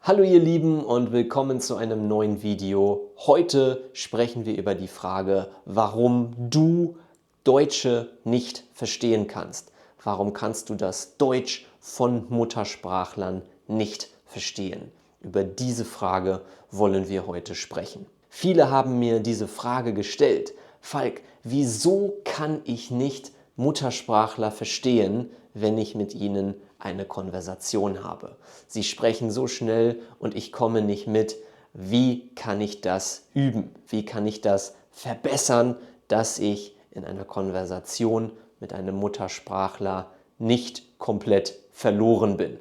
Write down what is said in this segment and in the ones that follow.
Hallo ihr Lieben und willkommen zu einem neuen Video. Heute sprechen wir über die Frage, warum du Deutsche nicht verstehen kannst. Warum kannst du das Deutsch von Muttersprachlern nicht verstehen? Über diese Frage wollen wir heute sprechen. Viele haben mir diese Frage gestellt. Falk, wieso kann ich nicht Muttersprachler verstehen, wenn ich mit ihnen eine Konversation habe? Sie sprechen so schnell und ich komme nicht mit. Wie kann ich das üben? Wie kann ich das verbessern, dass ich in einer Konversation mit einem Muttersprachler nicht komplett verloren bin?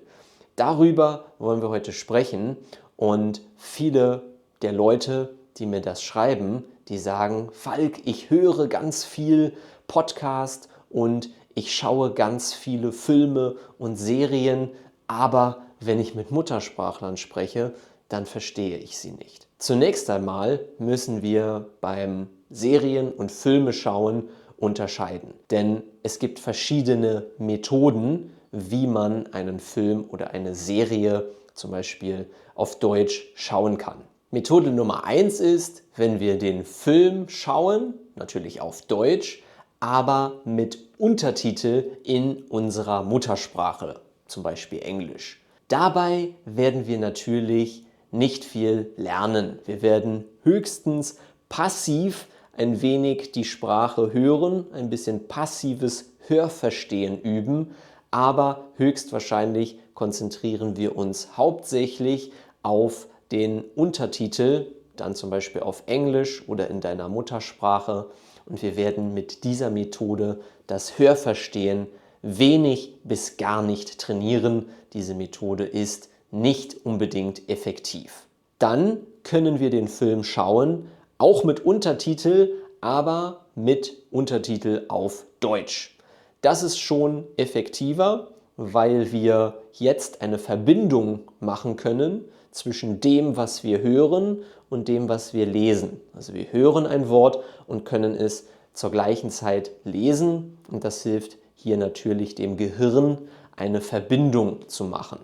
Darüber wollen wir heute sprechen und viele der Leute, die mir das schreiben, die sagen, Falk, ich höre ganz viel Podcast und ich schaue ganz viele Filme und Serien, aber wenn ich mit Muttersprachlern spreche, dann verstehe ich sie nicht. Zunächst einmal müssen wir beim Serien- und Filme schauen unterscheiden, denn es gibt verschiedene Methoden, wie man einen Film oder eine Serie zum Beispiel auf Deutsch schauen kann. Methode Nummer 1 ist, wenn wir den Film schauen, natürlich auf Deutsch, aber mit Untertitel in unserer Muttersprache, zum Beispiel Englisch. Dabei werden wir natürlich nicht viel lernen. Wir werden höchstens passiv ein wenig die Sprache hören, ein bisschen passives Hörverstehen üben, aber höchstwahrscheinlich konzentrieren wir uns hauptsächlich auf den Untertitel, dann zum Beispiel auf Englisch oder in deiner Muttersprache, und wir werden mit dieser Methode das Hörverstehen wenig bis gar nicht trainieren. Diese Methode ist nicht unbedingt effektiv. Dann können wir den Film schauen, auch mit Untertitel, aber mit Untertitel auf Deutsch. Das ist schon effektiver, weil wir jetzt eine Verbindung machen können zwischen dem, was wir hören und dem, was wir lesen. Also wir hören ein Wort und können es zur gleichen Zeit lesen, und das hilft hier natürlich dem Gehirn, eine Verbindung zu machen.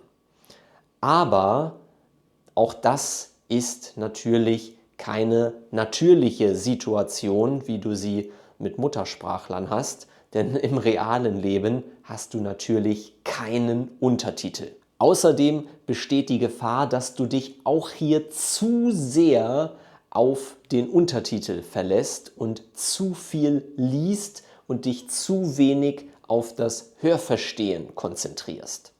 Aber auch das ist natürlich keine natürliche Situation, wie du sie mit Muttersprachlern hast, denn im realen Leben hast du natürlich keinen Untertitel. Außerdem besteht die Gefahr, dass du dich auch hier zu sehr auf den Untertitel verlässt und zu viel liest und dich zu wenig auf das Hörverstehen konzentrierst.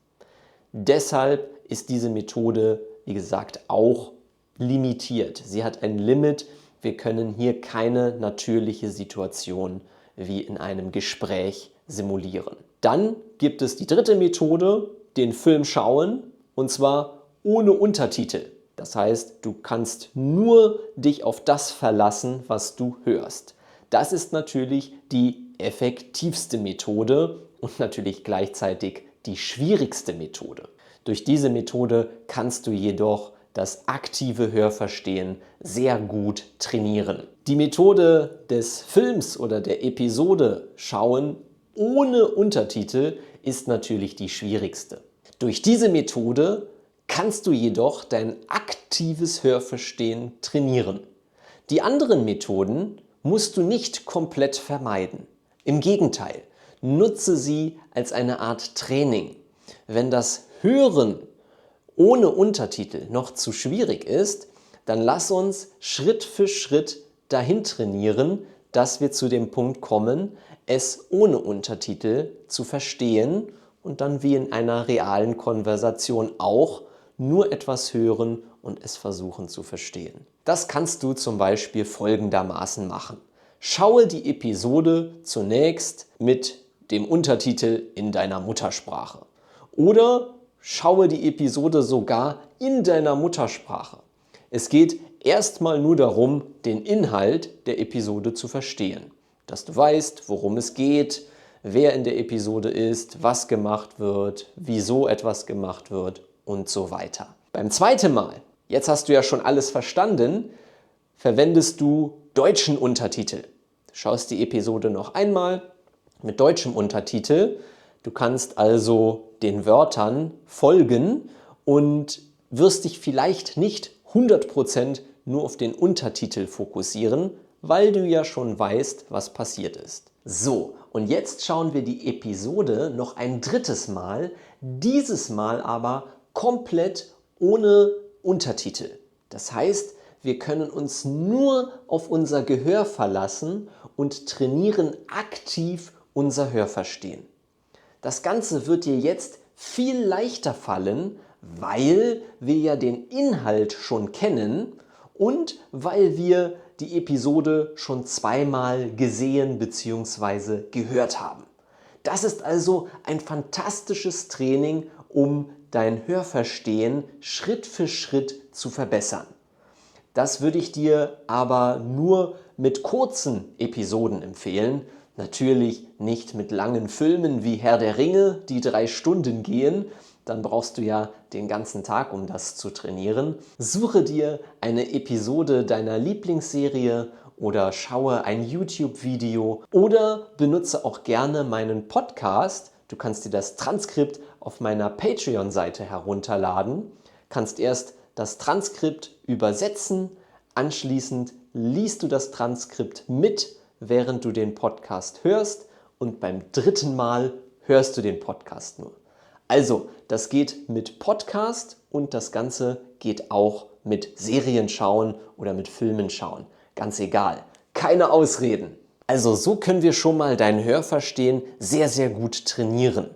Deshalb ist diese Methode, wie gesagt, auch limitiert. Sie hat ein Limit. Wir können hier keine natürliche Situation wie in einem Gespräch simulieren. Dann gibt es die dritte Methode, den Film schauen, und zwar ohne Untertitel. Das heißt, du kannst nur dich auf das verlassen, was du hörst. Das ist natürlich die effektivste Methode und natürlich gleichzeitig die schwierigste Methode. Durch diese Methode kannst du jedoch das aktive Hörverstehen sehr gut trainieren. Die Methode des Films oder der Episode schauen ohne Untertitel ist natürlich die schwierigste. Durch diese Methode kannst du jedoch dein aktives Hörverstehen trainieren. Die anderen Methoden musst du nicht komplett vermeiden. Im Gegenteil, nutze sie als eine Art Training. Wenn das Hören ohne Untertitel noch zu schwierig ist, dann lass uns Schritt für Schritt dahin trainieren, dass wir zu dem Punkt kommen, es ohne Untertitel zu verstehen und dann wie in einer realen Konversation auch nur etwas hören und es versuchen zu verstehen. Das kannst du zum Beispiel folgendermaßen machen. Schaue die Episode zunächst mit dem Untertitel in deiner Muttersprache. Oder schaue die Episode sogar in deiner Muttersprache. Es geht erstmal nur darum, den Inhalt der Episode zu verstehen. Dass du weißt, worum es geht, wer in der Episode ist, was gemacht wird, wieso etwas gemacht wird und so weiter. Beim zweiten Mal, jetzt hast du ja schon alles verstanden, verwendest du deutschen Untertitel. Du schaust die Episode noch einmal mit deutschem Untertitel. Du kannst also den Wörtern folgen und wirst dich vielleicht nicht 100% nur auf den Untertitel fokussieren, weil du ja schon weißt, was passiert ist. So, und jetzt schauen wir die Episode noch ein drittes Mal, dieses Mal aber komplett ohne Untertitel. Das heißt, wir können uns nur auf unser Gehör verlassen und trainieren aktiv unser Hörverstehen. Das Ganze wird dir jetzt viel leichter fallen, weil wir ja den Inhalt schon kennen und weil wir die Episode schon zweimal gesehen bzw. gehört haben. Das ist also ein fantastisches Training, um dein Hörverstehen Schritt für Schritt zu verbessern. Das würde ich dir aber nur mit kurzen Episoden empfehlen. Natürlich nicht mit langen Filmen wie Herr der Ringe, die 3 Stunden gehen. Dann brauchst du ja den ganzen Tag, um das zu trainieren. Suche dir eine Episode deiner Lieblingsserie oder schaue ein YouTube-Video oder benutze auch gerne meinen Podcast. Du kannst dir das Transkript auf meiner Patreon-Seite herunterladen, kannst erst das Transkript übersetzen, anschließend liest du das Transkript mit, während du den Podcast hörst und beim dritten Mal hörst du den Podcast nur. Also, das geht mit Podcast und das Ganze geht auch mit Serien schauen oder mit Filmen schauen. Ganz egal. Keine Ausreden. Also, so können wir schon mal dein Hörverstehen sehr, sehr gut trainieren.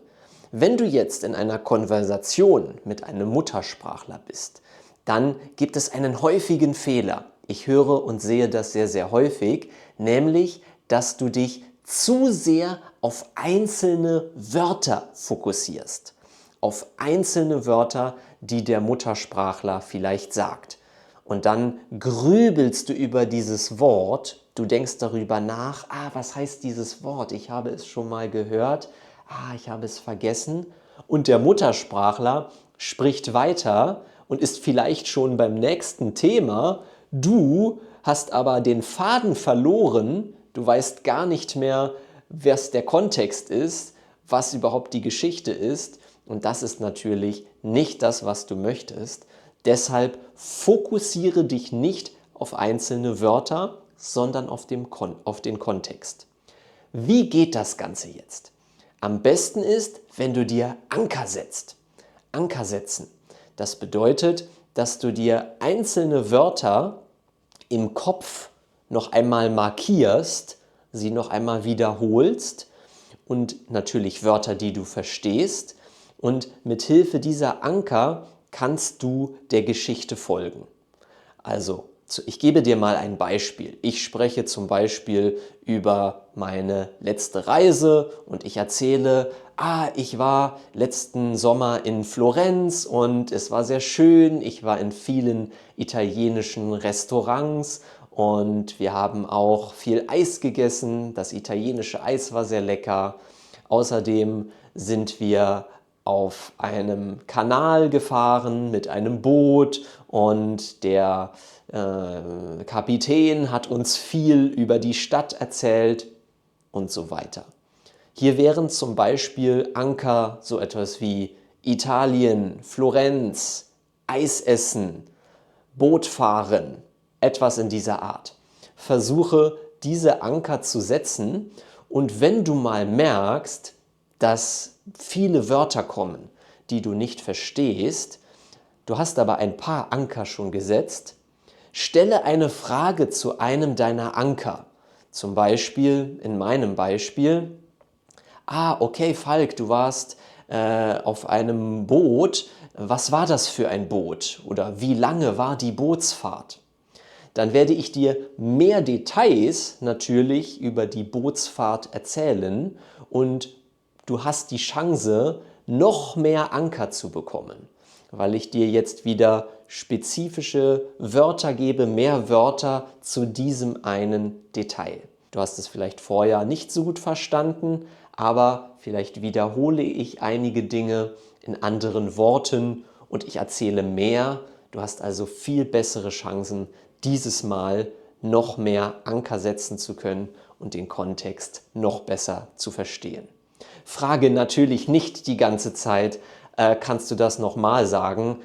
Wenn du jetzt in einer Konversation mit einem Muttersprachler bist, dann gibt es einen häufigen Fehler. Ich höre und sehe das sehr, sehr häufig, nämlich, dass du dich zu sehr auf einzelne Wörter fokussierst. Auf einzelne Wörter, die der Muttersprachler vielleicht sagt. Und dann grübelst du über dieses Wort, du denkst darüber nach, was heißt dieses Wort? Ich habe es schon mal gehört, ich habe es vergessen. Und der Muttersprachler spricht weiter und ist vielleicht schon beim nächsten Thema. Du hast aber den Faden verloren, du weißt gar nicht mehr, was der Kontext ist, was überhaupt die Geschichte ist. Und das ist natürlich nicht das, was du möchtest. Deshalb fokussiere dich nicht auf einzelne Wörter, sondern auf den Kontext. Wie geht das Ganze jetzt? Am besten ist, wenn du dir Anker setzt. Anker setzen. Das bedeutet, dass du dir einzelne Wörter im Kopf noch einmal markierst, sie noch einmal wiederholst und natürlich Wörter, die du verstehst. Und mit Hilfe dieser Anker kannst du der Geschichte folgen. Also, ich gebe dir mal ein Beispiel. Ich spreche zum Beispiel über meine letzte Reise und ich erzähle, ich war letzten Sommer in Florenz und es war sehr schön. Ich war in vielen italienischen Restaurants und wir haben auch viel Eis gegessen. Das italienische Eis war sehr lecker. Außerdem sind wir auf einem Kanal gefahren mit einem Boot und der Kapitän hat uns viel über die Stadt erzählt und so weiter. Hier wären zum Beispiel Anker so etwas wie Italien, Florenz, Eis essen, Boot fahren, etwas in dieser Art. Versuche diese Anker zu setzen und wenn du mal merkst, dass viele Wörter kommen, die du nicht verstehst, du hast aber ein paar Anker schon gesetzt, stelle eine Frage zu einem deiner Anker. Zum Beispiel, in meinem Beispiel, okay Falk, du warst auf einem Boot, was war das für ein Boot? Oder wie lange war die Bootsfahrt? Dann werde ich dir mehr Details natürlich über die Bootsfahrt erzählen und du hast die Chance, noch mehr Anker zu bekommen, weil ich dir jetzt wieder spezifische Wörter gebe, mehr Wörter zu diesem einen Detail. Du hast es vielleicht vorher nicht so gut verstanden, aber vielleicht wiederhole ich einige Dinge in anderen Worten und ich erzähle mehr. Du hast also viel bessere Chancen, dieses Mal noch mehr Anker setzen zu können und den Kontext noch besser zu verstehen. Frage natürlich nicht die ganze Zeit, kannst du das nochmal sagen,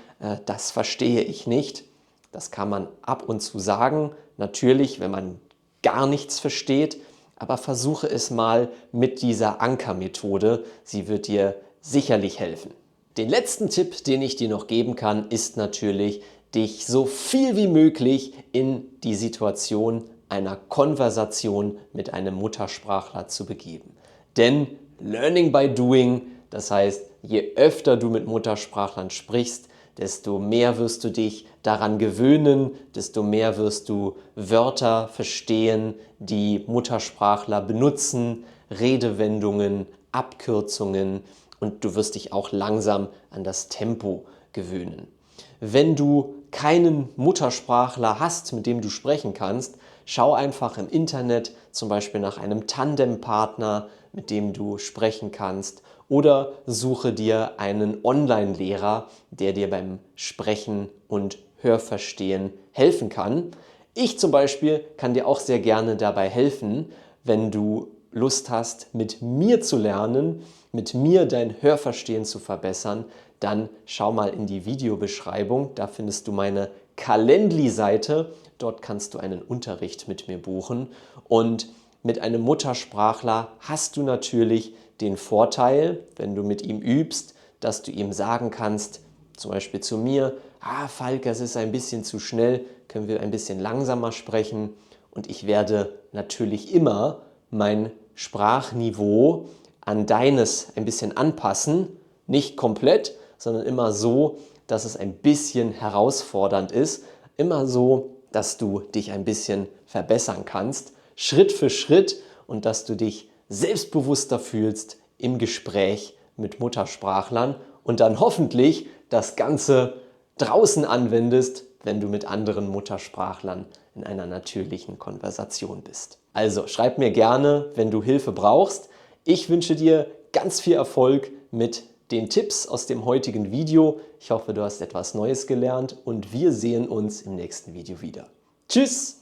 das verstehe ich nicht. Das kann man ab und zu sagen, natürlich, wenn man gar nichts versteht, aber versuche es mal mit dieser Ankermethode. Sie wird dir sicherlich helfen. Den letzten Tipp, den ich dir noch geben kann, ist natürlich, dich so viel wie möglich in die Situation einer Konversation mit einem Muttersprachler zu begeben. Denn Learning by Doing, das heißt, je öfter du mit Muttersprachlern sprichst, desto mehr wirst du dich daran gewöhnen, desto mehr wirst du Wörter verstehen, die Muttersprachler benutzen, Redewendungen, Abkürzungen, und du wirst dich auch langsam an das Tempo gewöhnen. Wenn du keinen Muttersprachler hast, mit dem du sprechen kannst, schau einfach im Internet zum Beispiel nach einem Tandempartner, mit dem du sprechen kannst, oder suche dir einen Online-Lehrer, der dir beim Sprechen und Hörverstehen helfen kann. Ich zum Beispiel kann dir auch sehr gerne dabei helfen, wenn du Lust hast, mit mir zu lernen, mit mir dein Hörverstehen zu verbessern, dann schau mal in die Videobeschreibung. Da findest du meine Calendly-Seite. Dort kannst du einen Unterricht mit mir buchen. Und mit einem Muttersprachler hast du natürlich den Vorteil, wenn du mit ihm übst, dass du ihm sagen kannst, zum Beispiel zu mir, Falk, es ist ein bisschen zu schnell, können wir ein bisschen langsamer sprechen? Und ich werde natürlich immer mein Sprachniveau an deines ein bisschen anpassen, nicht komplett, sondern immer so, dass es ein bisschen herausfordernd ist, immer so, dass du dich ein bisschen verbessern kannst, Schritt für Schritt, und dass du dich selbstbewusster fühlst im Gespräch mit Muttersprachlern und dann hoffentlich das Ganze draußen anwendest, wenn du mit anderen Muttersprachlern in einer natürlichen Konversation bist. Also schreib mir gerne, wenn du Hilfe brauchst. Ich wünsche dir ganz viel Erfolg mit den Tipps aus dem heutigen Video. Ich hoffe, du hast etwas Neues gelernt und wir sehen uns im nächsten Video wieder. Tschüss!